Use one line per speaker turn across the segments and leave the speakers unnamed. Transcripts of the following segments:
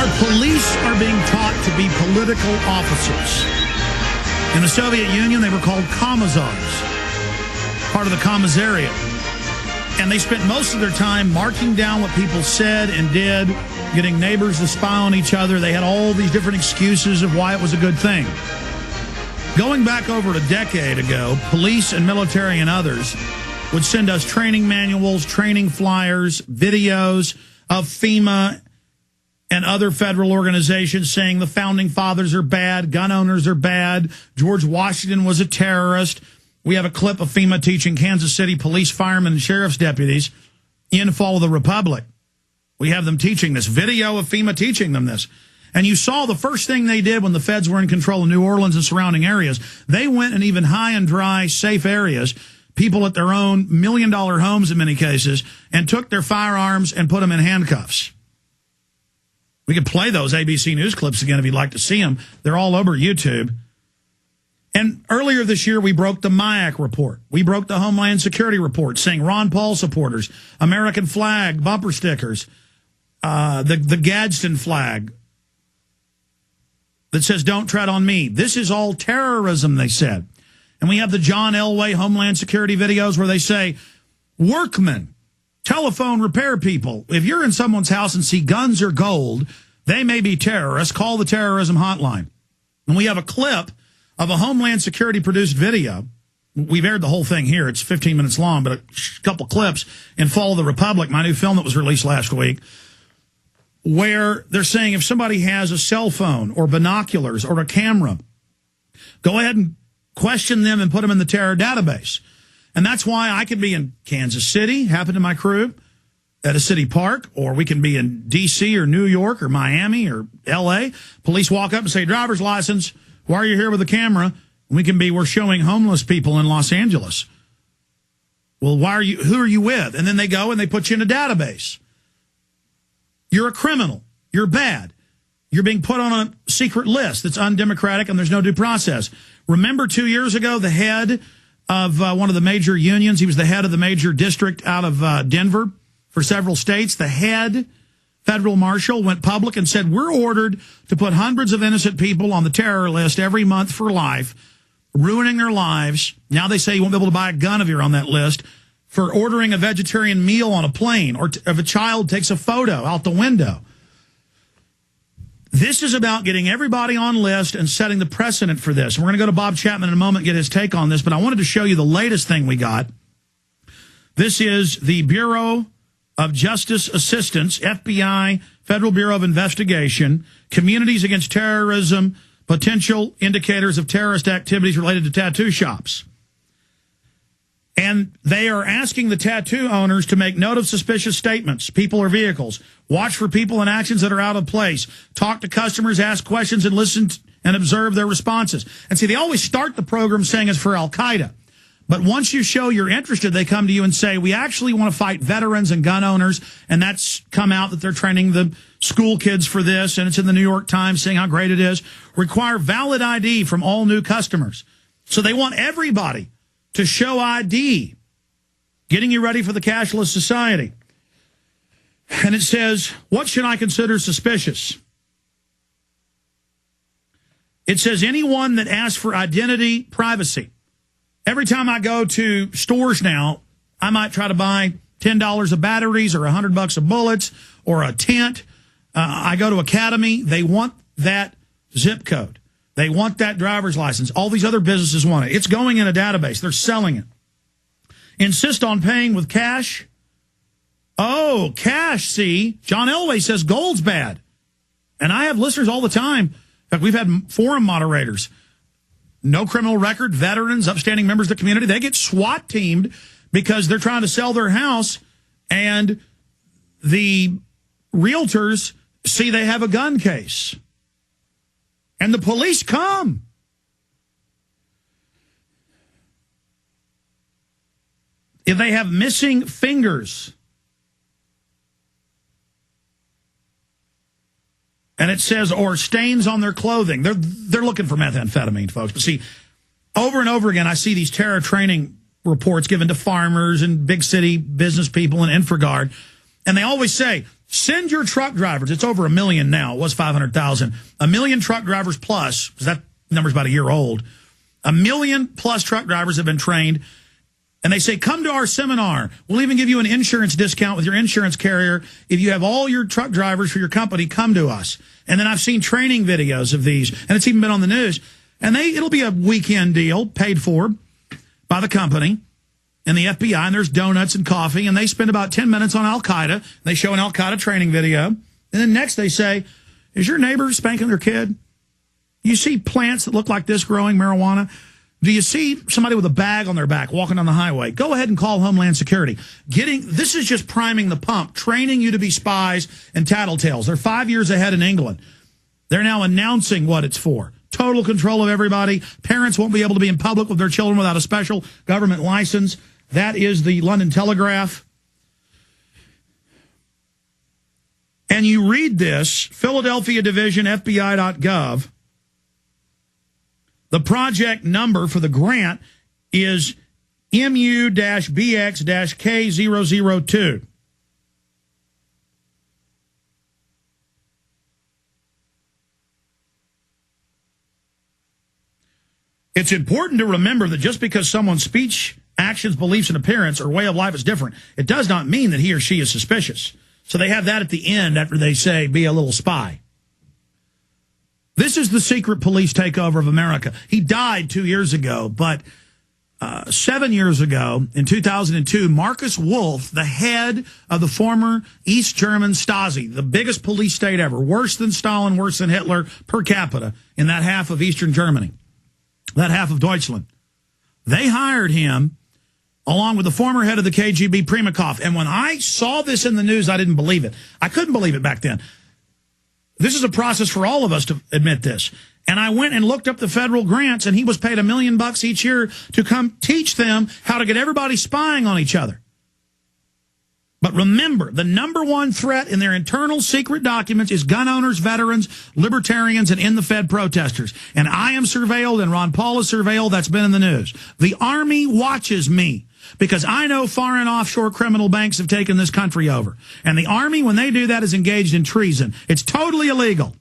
Our police are being taught to be political officers. In the Soviet Union, they were called commissars, part of the commissariat. And they spent most of their time marking down what people said and did, getting neighbors to spy on each other. They had all these different excuses of why it was a good thing. Going back over a decade ago, police and military and others would send us training manuals, training flyers, videos of FEMA and other federal organizations saying the founding fathers are bad, gun owners are bad, George Washington was a terrorist. We have a clip of FEMA teaching Kansas City police, firemen, and sheriff's deputies in Fall of the Republic. We have them teaching this, video of FEMA teaching them this. And you saw the first thing they did when the feds were in control of New Orleans and surrounding areas. They went in even high and dry, safe areas, people at their own million-dollar homes in many cases, and took their firearms and put them in handcuffs. We could play those ABC News clips again if you'd like to see them. They're all over YouTube. And earlier this year, we broke the MIAC report. We broke the Homeland Security report saying Ron Paul supporters, American flag, bumper stickers, the Gadsden flag that says, don't tread on me. This is all terrorism, they said. And we have the John Elway Homeland Security videos where they say, workmen, telephone repair people, if you're in someone's house and see guns or gold, they may be terrorists. Call the terrorism hotline. And we have a clip of a Homeland Security produced video. We've aired the whole thing here. It's 15 minutes long, but a couple clips in Fall of the Republic, my new film that was released last week, where they're saying if somebody has a cell phone or binoculars or a camera, go ahead and question them and put them in the terror database. And that's why I could be in Kansas City, happen to my crew, at a city park, or we can be in D.C. or New York or Miami or L.A. Police walk up and say, driver's license, why are you here with a camera? We can be, we're showing homeless people in Los Angeles. Well, who are you with? And then they go and they put you in a database. You're a criminal. You're bad. You're being put on a secret list that's undemocratic and there's no due process. Remember 2 years ago, the head of one of the major unions, he was the head of the major district out of Denver for several states. The head federal marshal went public and said, we're ordered to put hundreds of innocent people on the terror list every month for life, ruining their lives. Now they say you won't be able to buy a gun if you're on that list, for ordering a vegetarian meal on a plane, or if a child takes a photo out the window. This is about getting everybody on list and setting the precedent for this. And we're going to go to Bob Chapman in a moment and get his take on this, but I wanted to show you the latest thing we got. This is the Bureau of Justice Assistance, FBI, Federal Bureau of Investigation, Communities Against Terrorism, Potential Indicators of Terrorist Activities Related to Tattoo Shops. And they are asking the tattoo owners to make note of suspicious statements, people or vehicles, watch for people and actions that are out of place, talk to customers, ask questions, and listen and observe their responses. And see, they always start the program saying it's for Al-Qaeda. But once you show you're interested, they come to you and say, we actually want to fight veterans and gun owners, and that's come out that they're training the school kids for this, and it's in the New York Times saying how great it is. Require valid ID from all new customers. So they want everybody to show ID, getting you ready for the cashless society. And it says, what should I consider suspicious? It says anyone that asks for identity privacy. Every time I go to stores now, I might try to buy $10 of batteries or $100 of bullets or a tent. I go to Academy. They want that zip code. They want that driver's license. All these other businesses want it. It's going in a database. They're selling it. Insist on paying with cash. Oh, cash, see. John Elway says gold's bad. And I have listeners all the time. In fact, we've had forum moderators. No criminal record, veterans, upstanding members of the community. They get SWAT teamed because they're trying to sell their house, and the realtors see they have a gun case. And the police come. If they have missing fingers, and it says, or stains on their clothing, they're looking for methamphetamine, folks. But see, over and over again, I see these terror training reports given to farmers and big city business people and InfraGard. And they always say, Send your truck drivers. It's over 1 million now. It was 500,000. 1 million truck drivers plus, because that number's about a year old. 1 million plus truck drivers have been trained. And they say, come to our seminar. We'll even give you an insurance discount with your insurance carrier. If you have all your truck drivers for your company, come to us. And then I've seen training videos of these, and it's even been on the news. And it'll be a weekend deal paid for by the company and the FBI, and there's donuts and coffee, and they spend about 10 minutes on Al-Qaeda. They show an Al-Qaeda training video. And then next they say, is your neighbor spanking their kid? You see plants that look like this growing marijuana? Do you see somebody with a bag on their back walking on the highway? Go ahead and call Homeland Security. This is just priming the pump, training you to be spies and tattletales. They're 5 years ahead in England. They're now announcing what it's for. Total control of everybody. Parents won't be able to be in public with their children without a special government license. That is the London Telegraph. And you read this, Philadelphia Division, FBI.gov. The project number for the grant is MU-BX-K002. It's important to remember that just because someone's speech, actions, beliefs, and appearance or way of life is different, it does not mean that he or she is suspicious. So they have that at the end after they say, be a little spy. This is the secret police takeover of America. He died 2 years ago, but 7 years ago, in 2002, Marcus Wolf, the head of the former East German Stasi, the biggest police state ever, worse than Stalin, worse than Hitler per capita in that half of Eastern Germany, that half of Deutschland. They hired him along with the former head of the KGB, Primakov. And when I saw this in the news, I didn't believe it. I couldn't believe it back then. This is a process for all of us to admit this. And I went and looked up the federal grants, and he was paid $1 million each year to come teach them how to get everybody spying on each other. But remember, the number one threat in their internal secret documents is gun owners, veterans, libertarians, and in the Fed protesters. And I am surveilled, and Ron Paul is surveilled. That's been in the news. The Army watches me because I know foreign offshore criminal banks have taken this country over. And the Army, when they do that, is engaged in treason. It's totally illegal.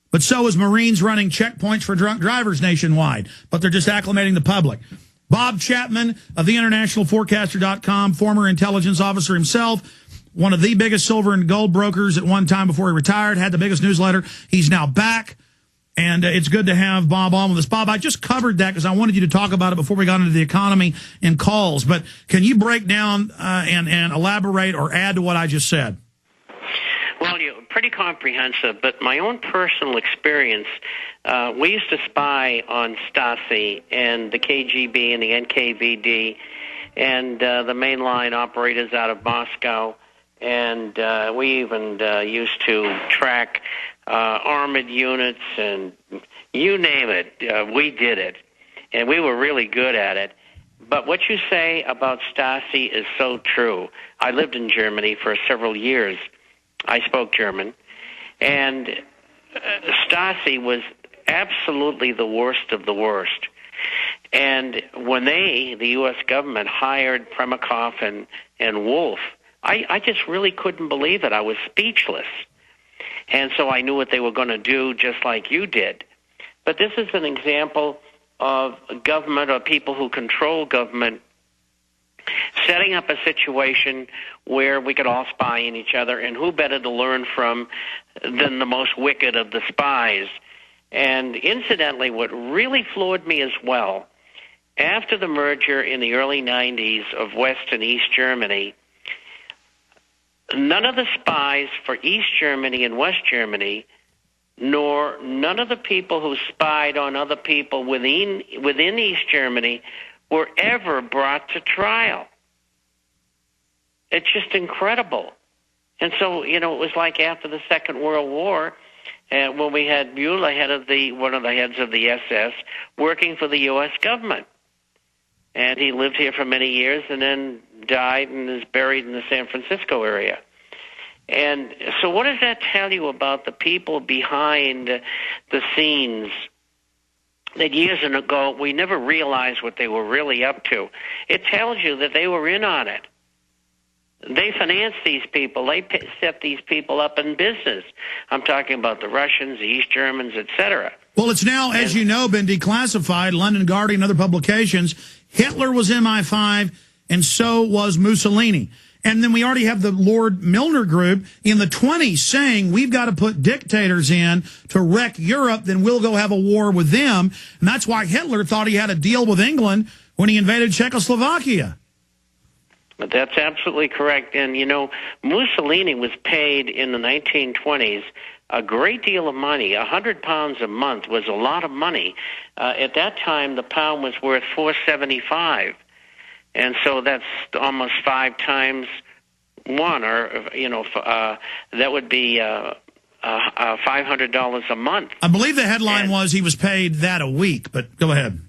But so is Marines running checkpoints for drunk drivers nationwide. But they're just acclimating the public. Bob Chapman of the internationalforecaster.com, former intelligence officer himself, one of the biggest silver and gold brokers at one time before he retired, had the biggest newsletter. He's now back, and it's good to have Bob on with us. Bob, I just covered that because I wanted you to talk about it before we got into the economy and calls. But can you break down and elaborate or add to what I just said?
Well, you're pretty comprehensive, but my own personal experience, we used to spy on Stasi and the KGB and the NKVD and the mainline operators out of Moscow, and we even used to track armored units and you name it, we did it, and we were really good at it. But what you say about Stasi is so true. I lived in Germany for several years. I spoke German, and Stasi was absolutely the worst of the worst. And when the U.S. government, hired Primakov and Wolf, I just really couldn't believe it. I was speechless. And so I knew what they were going to do, just like you did. But this is an example of government or people who control government setting up a situation where we could all spy on each other, and who better to learn from than the most wicked of the spies. And incidentally, what really floored me as well, after the merger in the early 90s of West and East Germany, none of the spies for East Germany and West Germany, nor none of the people who spied on other people within East Germany were ever brought to trial. It's just incredible. And so, it was like after the Second World War, when we had Mueller, one of the heads of the SS, working for the U.S. government. And he lived here for many years and then died and is buried in the San Francisco area. And so what does that tell you about the people behind the scenes that years ago we never realized what they were really up to? It tells you that they were in on it. They finance these people. They set these people up in business. I'm talking about the Russians, the East Germans, etc.
Well, it's now, as you know, been declassified. London Guardian and other publications. Hitler was MI5, and so was Mussolini. And then we already have the Lord Milner group in the 20s saying we've got to put dictators in to wreck Europe, then we'll go have a war with them. And that's why Hitler thought he had a deal with England when he invaded Czechoslovakia.
But that's absolutely correct. And, you know, Mussolini was paid in the 1920s a great deal of money. £100 a month was a lot of money. At that time, the pound was worth $4.75. And so that's almost 5 times one, or, you know, that would be $500 a month.
I believe the headline was he was paid that a week, but go ahead.